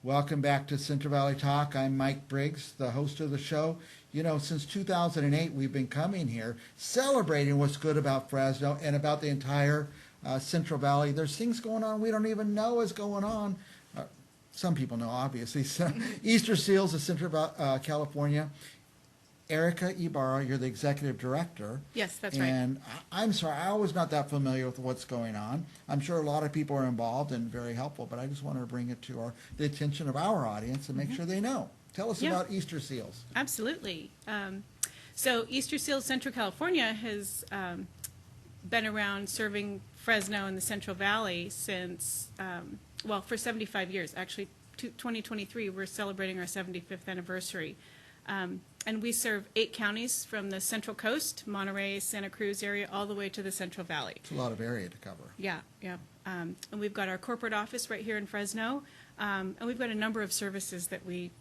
Welcome back to Central Valley Talk. I'm Mike Briggs, the host of the show. You know, since 2008, we've been coming here celebrating what's good about Fresno and about the entire Central Valley. There's things going on we don't even know is going on. Some people know, obviously. So, Easter Seals of Central California. Erica Ibarra, you're the executive director. Yes, that's right. And I'm sorry, I was not that familiar with what's going on. I'm sure a lot of people are involved and very helpful, but I just wanted to bring it to the attention of our audience and make sure they know. Tell us about Easter Seals. Absolutely. So Easter Seals Central California has been around serving Fresno and the Central Valley since, well, for 75 years. Actually, 2023, we're celebrating our 75th anniversary. And we serve 8 counties from the Central Coast, Monterey, Santa Cruz area, all the way to the Central Valley. It's a lot of area to cover. Yeah. And we've got our corporate office right here in Fresno, and we've got a number of services that we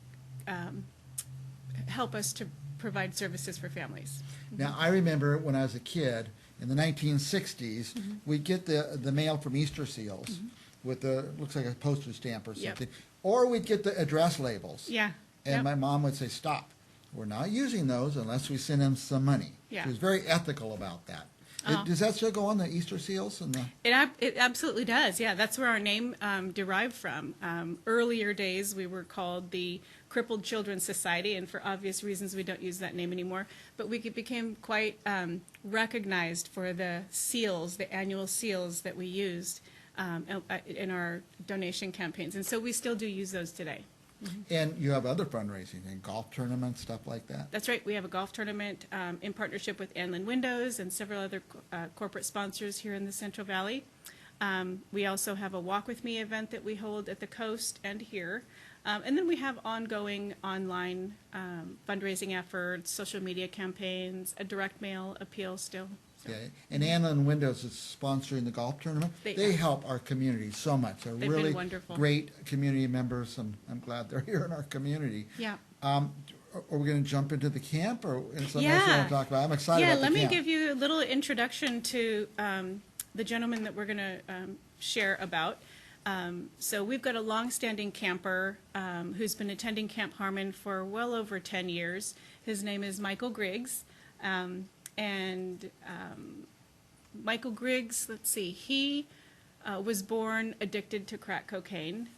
help us to provide services for families. Now, I remember when I was a kid in the 1960s, we'd get the mail from Easter Seals with the, looks like a postage stamp or something, or we'd get the address labels. Yeah. And my mom would say, stop. We're not using those unless we send them some money. Yeah. She was very ethical about that. Does that still go on the Easter Seals? And It absolutely does. Yeah, that's where our name derived from. Earlier days, we were called the Crippled Children's Society, and for obvious reasons, we don't use that name anymore. But we became quite recognized for the seals, the annual seals that we used in our donation campaigns, and so we still do use those today. And you have other fundraising and golf tournaments, stuff like that? That's right. We have a golf tournament in partnership with Anlin Windows and several other corporate sponsors here in the Central Valley. We also have a Walk With Me event that we hold at the coast and here. And then we have ongoing online fundraising efforts, social media campaigns, a direct mail appeal still. Okay. And Anlin Windows is sponsoring the golf tournament. They help our community so much. They've been really wonderful. Great community members, and I'm glad they're here in our community. Yeah. Are we going to jump into the camp, or something else you want to talk about? I'm excited about the camp. Yeah, let me give you a little introduction to the gentleman that we're going to share about. So we've got a long-standing camper who's been attending Camp Harmon for well over 10 years. His name is Michael Griggs. Michael Griggs, let's see, he was born addicted to crack cocaine,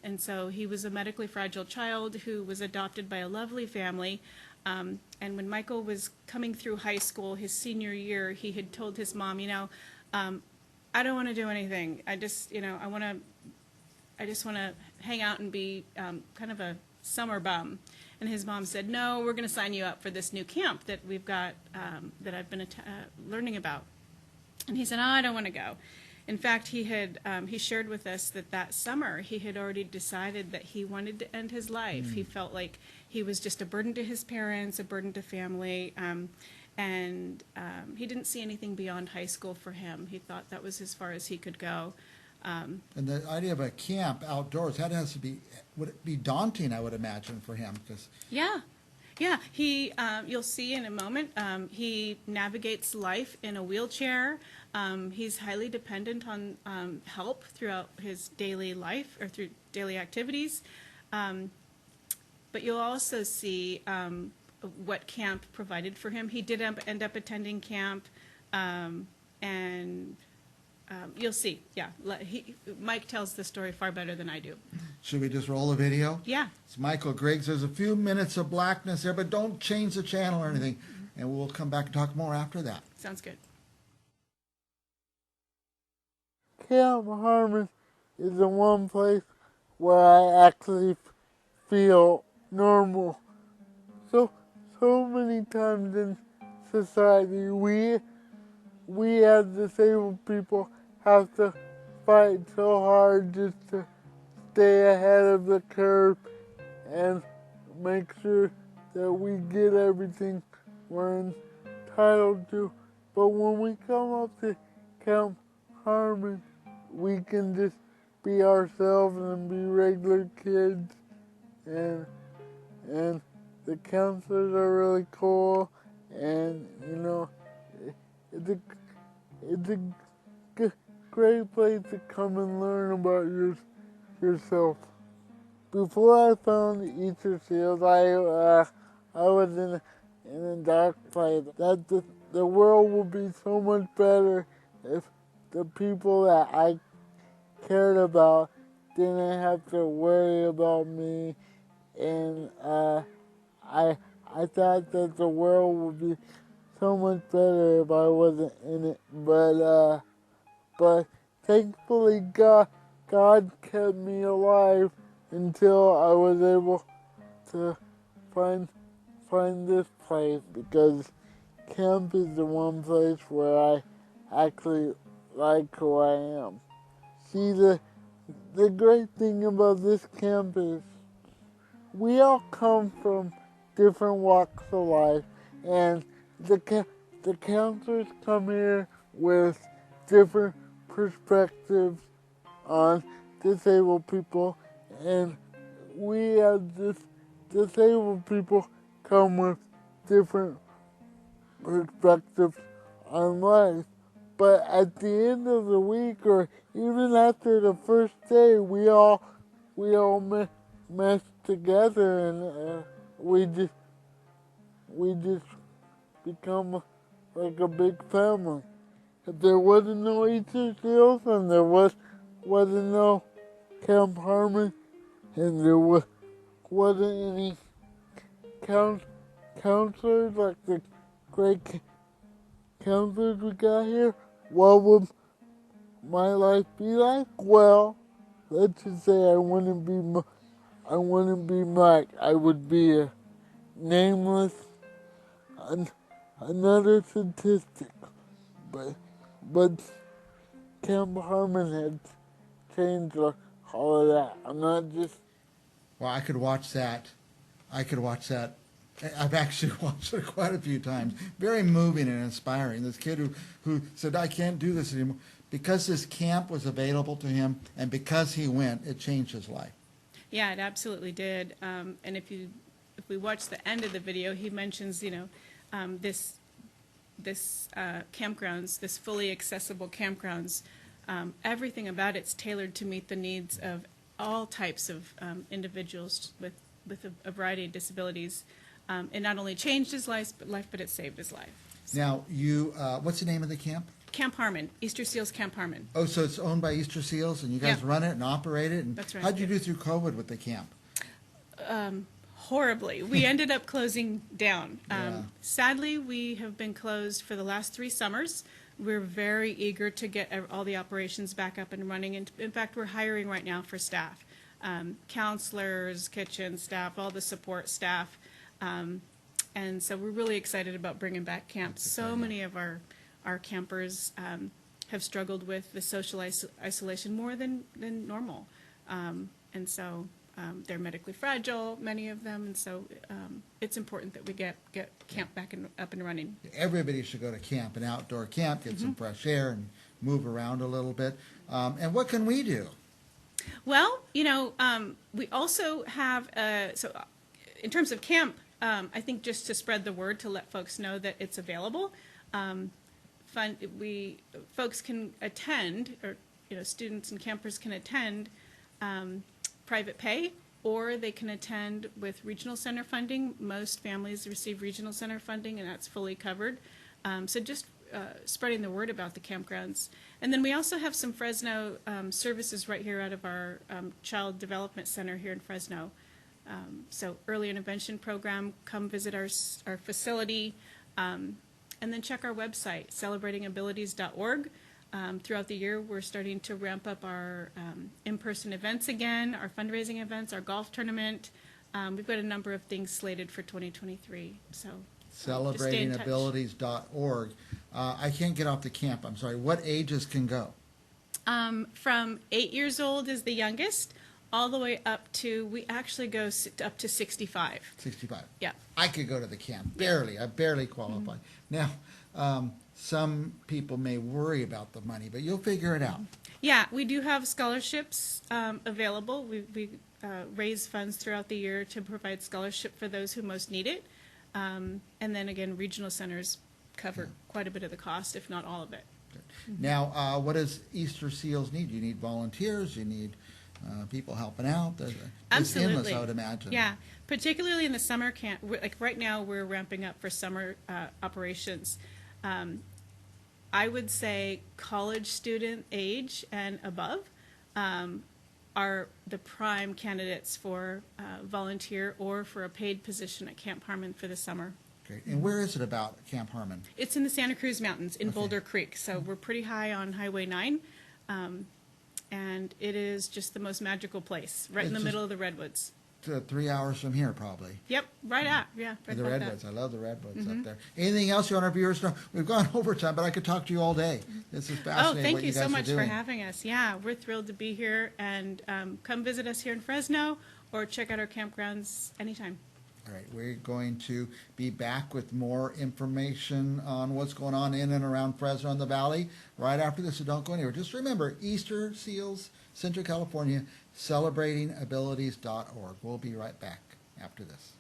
and so he was a medically fragile child who was adopted by a lovely family. And when Michael was coming through high school, his senior year, he had told his mom, I don't want to do anything. I just want to hang out and be kind of a summer bum. And his mom said, no, we're going to sign you up for this new camp that we've got, that I've been learning about. And he said, I don't want to go. In fact, he shared with us that summer he had already decided that he wanted to end his life. He felt like he was just a burden to his parents, a burden to family, and he didn't see anything beyond high school for him. He thought that was as far as he could go. And the idea of a camp outdoors, that has to be, would it be daunting, I would imagine, for him? Yeah. He, you'll see in a moment, he navigates life in a wheelchair. He's highly dependent on help throughout his daily life or through daily activities. But you'll also see what camp provided for him. He did end up attending camp, and you'll see. Yeah, Mike tells the story far better than I do. Should we just roll a video? Yeah. It's Michael Griggs. There's a few minutes of blackness there, but don't change the channel or anything. And we'll come back and talk more after that. Sounds good. Camp Harmon is the one place where I actually feel normal. So many times in society, we as disabled people have to fight so hard just to stay ahead of the curve and make sure that we get everything we're entitled to. But when we come up to Camp Harmon, we can just be ourselves and be regular kids, and the counselors are really cool, and it's a great place to come and learn about yourself. before I found Easter Seals, I was in a dark place. That the world would be so much better if the people that I cared about didn't have to worry about me, and I thought that the world would be so much better if I wasn't in it. But thankfully God kept me alive until I was able to find this place, because camp is the one place where I actually like who I am. See, the great thing about this camp is we all come from different walks of life, and the counselors come here with different perspectives on disabled people, and we as disabled people come with different perspectives on life. But at the end of the week, or even after the first day, we all mesh together, and we just become like a big family. If there wasn't no Easter Seals, and there wasn't no Camp Harmon, and there wasn't any counselors like the great counselors we got here, what would my life be like? Well, let's just say I wouldn't be Mike. I would be a nameless, another statistic. But Camp Harmon had changed all of that. I'm not just. Well, I could watch that. I've actually watched it quite a few times. Very moving and inspiring. This kid who said, I can't do this anymore. Because this camp was available to him, and because he went, it changed his life. Yeah, it absolutely did. And if we watch the end of the video, he mentions, this campgrounds, this fully accessible campgrounds. Everything about it's tailored to meet the needs of all types of individuals with a variety of disabilities. It not only changed his life, but it saved his life. Now, what's the name of the camp? Camp Harmon, Easter Seals Camp Harmon. Oh, so it's owned by Easter Seals, and you guys Yeah. run it and operate it? And That's right. How'd you do through COVID with the camp? Horribly. We ended up closing down. Yeah. Sadly, we have been closed for the last 3 summers. We're very eager to get all the operations back up and running. And in fact, we're hiring right now for staff, counselors, kitchen staff, all the support staff. And so we're really excited about bringing back camp. So many of our campers have struggled with the social isolation more than normal. And so they're medically fragile, many of them, and so it's important that we get camp back up and running. Everybody should go to camp, an outdoor camp, get some fresh air and move around a little bit. And what can we do? Well, we also have, in terms of camp, I think just to spread the word, to let folks know that it's available. Folks can attend, or students and campers can attend private pay, or they can attend with regional center funding. Most families receive regional center funding, and that's fully covered. So just spreading the word about the campgrounds. And then we also have some Fresno services right here out of our Child Development Center here in Fresno. So early intervention program, come visit our facility, and then check our website, celebratingabilities.org. Throughout the year, we're starting to ramp up our in-person events again, our fundraising events, our golf tournament. We've got a number of things slated for 2023. So just stay in touch. Celebratingabilities.org. I can't get off the camp. I'm sorry. What ages can go? From 8 years old is the youngest, all the way up to, we actually go up to 65. 65. Yeah. I could go to the camp. Barely. I barely qualify. Now, some people may worry about the money, but you'll figure it out. Yeah, we do have scholarships available. We raise funds throughout the year to provide scholarship for those who most need it. And then again, regional centers cover quite a bit of the cost, if not all of it. Now, what does Easter Seals need? You need volunteers. You need people helping out. It's Absolutely. endless, I would imagine. Yeah, particularly in the summer camp. Like right now, we're ramping up for summer operations. I would say college student age and above are the prime candidates for volunteer or for a paid position at Camp Harmon for the summer. Great. And where is it about Camp Harmon? It's in the Santa Cruz Mountains in Okay. Boulder Creek, so we're pretty high on Highway 9, and it is just the most magical place, right in the It's middle of the redwoods. 3 hours from here, probably. Yep, right at, right The about that. redwoods. I love the redwoods up there. Anything else you want our viewers to know? We've gone over time, but I could talk to you all day. This is Oh, fascinating thank what you you guys so are much for doing. having us. Yeah, we're thrilled to be here, and come visit us here in Fresno or check out our campgrounds anytime. All right, we're going to be back with more information on what's going on in and around Fresno and the Valley right after this, so don't go anywhere. Just remember, Easter Seals, Central California, celebratingabilities.org. We'll be right back after this.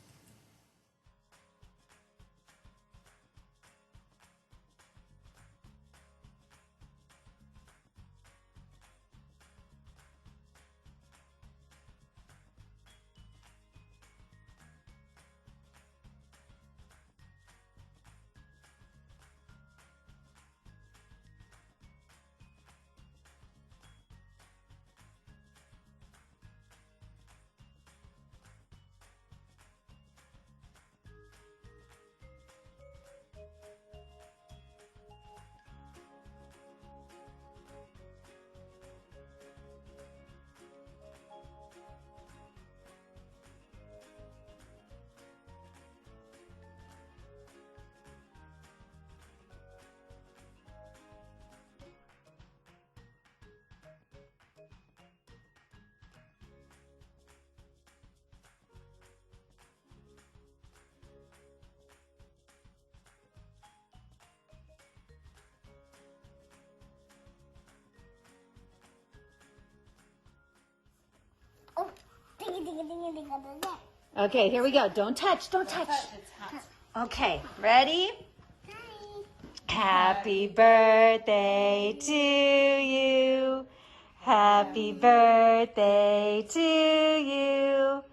Oh, ding, ding, ding, ding, ding, ding. Okay, here we go. Don't touch, don't touch. Okay, ready? Happy birthday to you. Happy birthday to you.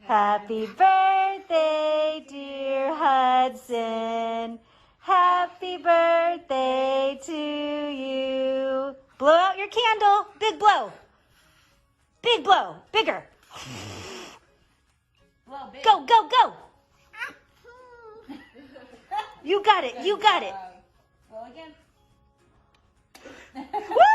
Happy birthday, dear Hudson. Happy birthday to you. Blow out your candle. Big blow. Big blow. Bigger. Go, go, go. You got it. You got it. Go again. Woo!